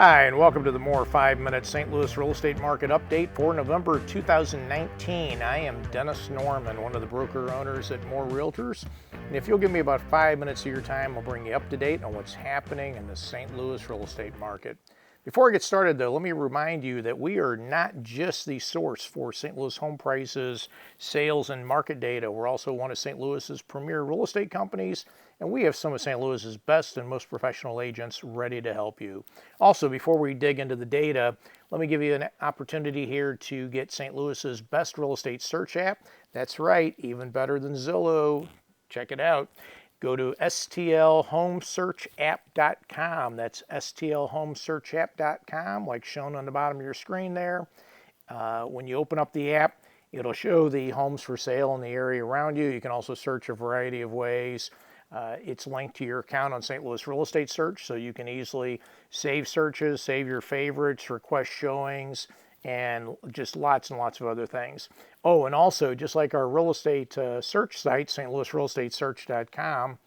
Hi, and welcome to the More 5-Minute St. Louis Real Estate Market Update for November 2019. I am Dennis Norman, one of the broker owners at More Realtors. And if you'll give me about 5 minutes of your time, I'll bring you up to date on what's happening in the St. Louis real estate market. Before I get started, though, let me remind you that we are not just the source for St. Louis home prices, sales, and market data. We're also one of St. Louis's premier real estate companies, and we have some of St. Louis's best and most professional agents ready to help you. Also, before we dig into the data, let me give you an opportunity here to get St. Louis's best real estate search app. That's right, even better than Zillow. Check it out. Go to stlhomesearchapp.com. That's stlhomesearchapp.com, like shown on the bottom of your screen there. When you open up the app, it'll show the homes for sale in the area around you. You can also search a variety of ways. It's linked to your account on St. Louis Real Estate Search, so you can easily save searches, save your favorites, request showings, and just lots and lots of other things. Oh, and also, just like our real estate search site, stlouisrealestatesearch.com,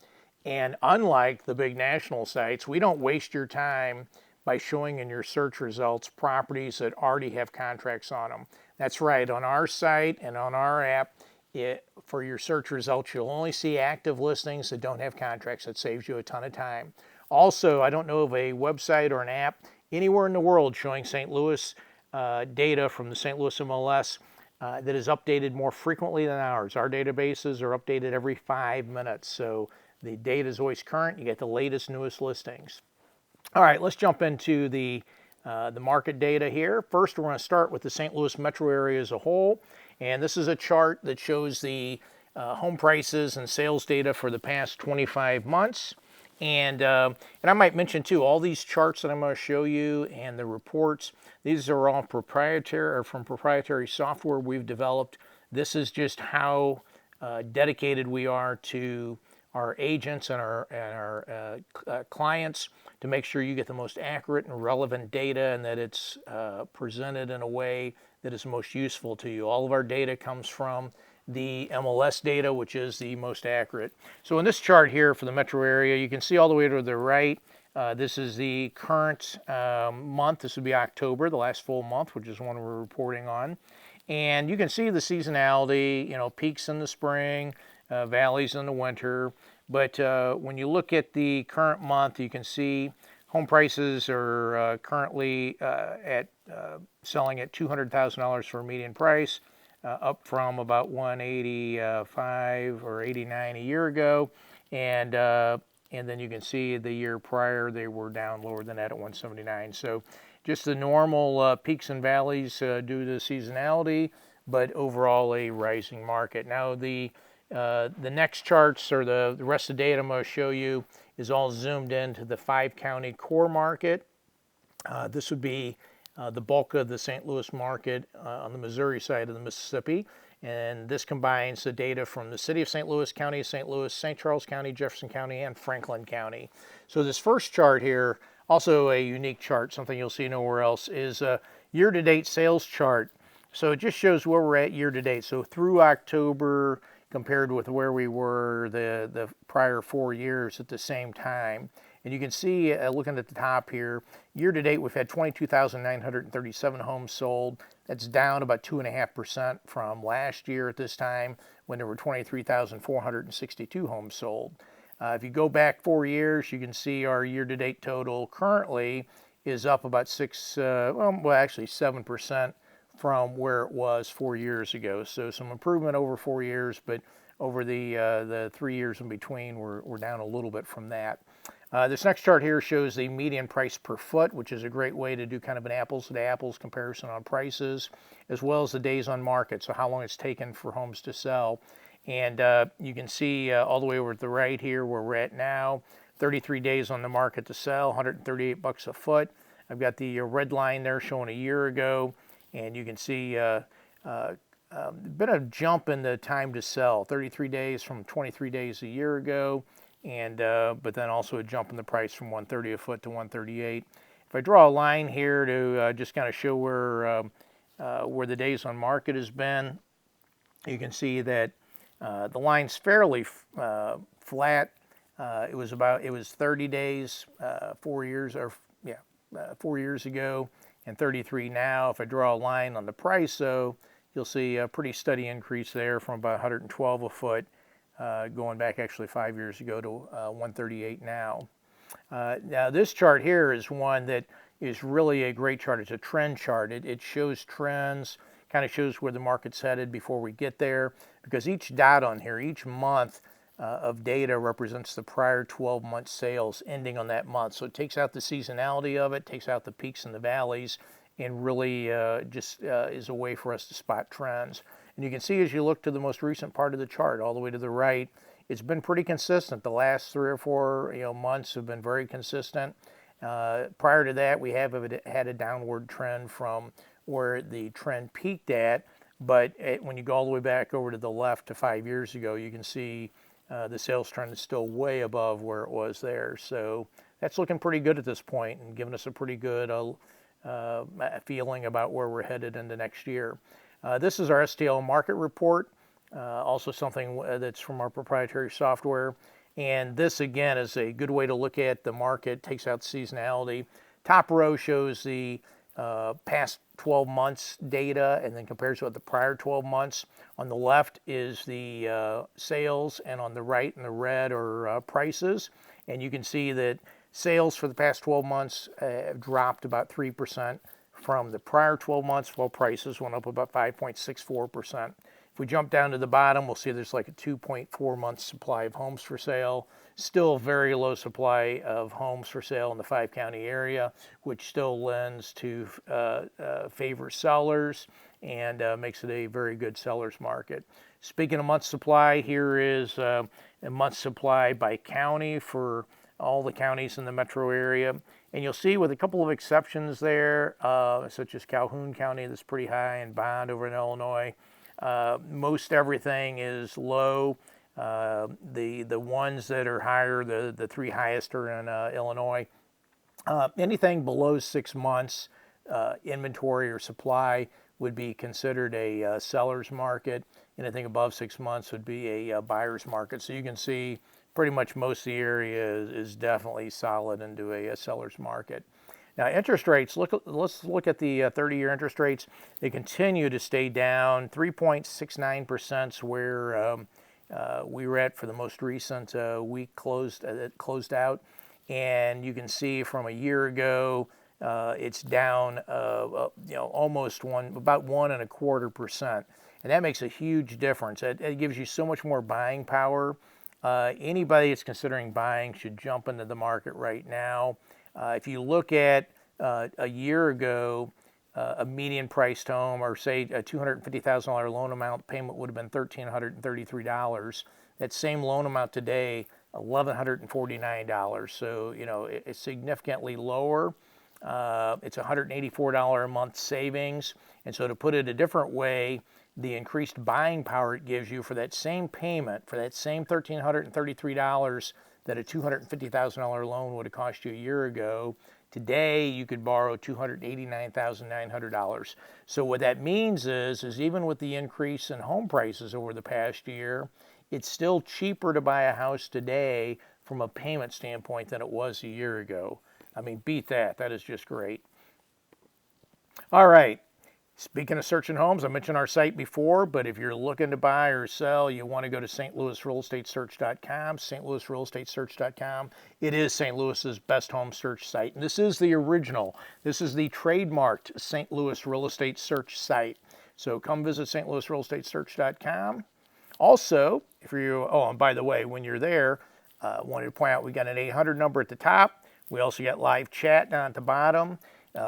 and unlike the big national sites, we don't waste your time by showing in your search results properties that already have contracts on them. That's right, on our site and on our app, for your search results, you'll only see active listings that don't have contracts. That saves you a ton of time. Also, I don't know of a website or an app anywhere in the world showing St. Louis data from the St. Louis MLS that is updated more frequently than ours. Our databases are updated every 5 minutes, so the data is always current. You get the latest, newest listings. All right, let's jump into the market data here. First, we're going to start with the St. Louis metro area as a whole. And this is a chart that shows the home prices and sales data for the past 25 months. And I might mention too, all these charts that I'm going to show you and the reports, these are all proprietary or from proprietary software we've developed. This is just how dedicated we are to our agents and our clients to make sure you get the most accurate and relevant data, and that it's presented in a way that is most useful to you. All of our data comes from the MLS data, which is the most accurate. So in this chart here for the metro area, you can see all the way to the right, this is the current month. This would be October, the last full month, which is one we're reporting on. And you can see the seasonality, peaks in the spring, valleys in the winter. But when you look at the current month, you can see home prices are currently selling at $200,000 for a median price, up from about $185 or $89 a year ago, and then you can see the year prior they were down lower than that at $179. So just the normal peaks and valleys due to seasonality, but overall a rising market. Now the next charts, or the rest of the data I'm going to show you, is all zoomed into the 5-county core market. This would be the bulk of the St. Louis market on the Missouri side of the Mississippi. And this combines the data from the city of St. Louis, County of St. Louis, St. Charles County, Jefferson County, and Franklin County. So this first chart here, also a unique chart, something you'll see nowhere else, is a year-to-date sales chart. So it just shows where we're at year-to-date. So through October, compared with where we were the prior 4 years at the same time. And you can see, looking at the top here, year-to-date we've had 22,937 homes sold. That's down about 2.5% from last year at this time, when there were 23,462 homes sold. If you go back 4 years, you can see our year-to-date total currently is up about 7% from where it was 4 years ago. So some improvement over 4 years, but over the 3 years in between, we're down a little bit from that. This next chart here shows the median price per foot, which is a great way to do kind of an apples-to-apples comparison on prices, as well as the days on market, so how long it's taken for homes to sell. And you can see all the way over to the right here where we're at now, 33 days on the market to sell, $138 a foot. I've got the red line there showing a year ago, and you can see a bit of jump in the time to sell, 33 days from 23 days a year ago, and but then also a jump in the price from $130 a foot to $138. If I draw a line here to just kind of show where the days on market has been, you can see that the line's fairly flat. It was 30 days 4 years, or 4 years ago and 33 now. If I draw a line on the price, though, you'll see a pretty steady increase there from about 112 a foot, going back actually 5 years ago to 138 now. Now this chart here is one that is really a great chart. It's a trend chart. It shows trends, kind of shows where the market's headed before we get there, because each dot on here, each month of data represents the prior 12-month sales ending on that month. So it takes out the seasonality of it, takes out the peaks and the valleys, and really just is a way for us to spot trends. And you can see as you look to the most recent part of the chart, all the way to the right, it's been pretty consistent. The last 3 or 4 months have been very consistent. Prior to that, we have had a downward trend from where the trend peaked at, but when you go all the way back over to the left to 5 years ago, you can see the sales trend is still way above where it was there. So that's looking pretty good at this point and giving us a pretty good feeling about where we're headed into next year. This is our STL market report, also something that's from our proprietary software. And this, again, is a good way to look at the market, takes out seasonality. Top row shows the past 12 months data and then compares it with the prior 12 months. On the left is the sales, and on the right in the red are prices. And you can see that sales for the past 12 months have dropped about 3% from the prior 12 months, while prices went up about 5.64%. If we jump down to the bottom, we'll see there's like a 2.4 month supply of homes for sale. Still very low supply of homes for sale in the 5-county area, which still lends to favor sellers and makes it a very good seller's market. Speaking of month supply, here is a month supply by county for all the counties in the metro area. And you'll see with a couple of exceptions there, such as Calhoun County that's pretty high, and Bond over in Illinois. Most everything is low. The ones that are higher, the 3 highest are in Illinois. Anything below 6 months inventory or supply would be considered a seller's market. Anything above 6 months would be a buyer's market. So you can see pretty much most of the area is definitely solid into a seller's market. Now interest rates, let's look at the 30-year interest rates. They continue to stay down. 3.69% is where we were at for the most recent week closed out. And you can see from a year ago, it's down almost about 1.25%. And that makes a huge difference. It gives you so much more buying power. Anybody that's considering buying should jump into the market right now. If you look at a year ago, a median priced home, or say a $250,000 loan amount, payment would have been $1,333. That same loan amount today, $1,149. So, it's significantly lower. It's $184 a month savings. And so to put it a different way, the increased buying power it gives you for that same payment, for that same $1,333 that a $250,000 loan would have cost you a year ago, today you could borrow $289,900. So what that means is even with the increase in home prices over the past year, it's still cheaper to buy a house today from a payment standpoint than it was a year ago. I mean, beat that. That is just great. All right. Speaking of searching homes, I mentioned our site before, but if you're looking to buy or sell, you want to go to stlouisrealestatesearch.com, stlouisrealestatesearch.com. It is St. Louis's best home search site, and this is the original. This is the trademarked St. Louis Real Estate Search site. So come visit stlouisrealestatesearch.com. Also, if you're, and by the way, when you're there, I wanted to point out we got an 800 number at the top. We also got live chat down at the bottom.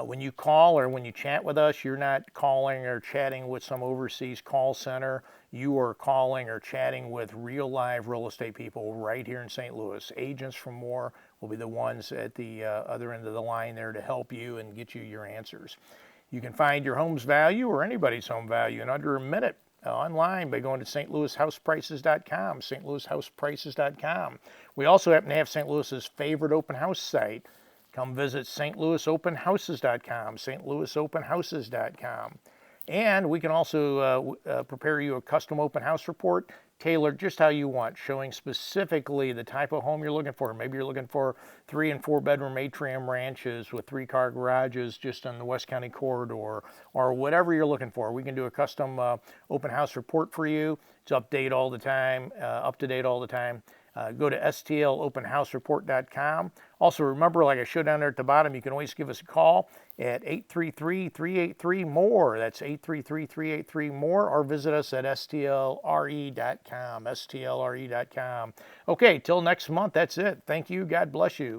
When you call or when you chat with us, you're not calling or chatting with some overseas call center. You are calling or chatting with real live real estate people right here in St. Louis. Agents from more will be the ones at the other end of the line there to help you and get you your answers. You can find your home's value or anybody's home value in under a minute online by going to stlouishouseprices.com, stlouishouseprices.com. We also happen to have St. Louis's favorite open house site. Come visit stlouisopenhouses.com, stlouisopenhouses.com. And we can also prepare you a custom open house report. tailored just how you want, showing specifically the type of home you're looking for. Maybe you're looking for 3 and 4 bedroom atrium ranches with 3-car garages just on the West County corridor, or whatever you're looking for. We can do a custom open house report for you. It's up to date all the time. Go to stlopenhousereport.com. Also, remember, like I showed down there at the bottom, you can always give us a call at 833-383-MORE. That's 833-383-MORE, or visit us at stlre.com. Okay, till next month, that's it. Thank you. God bless you.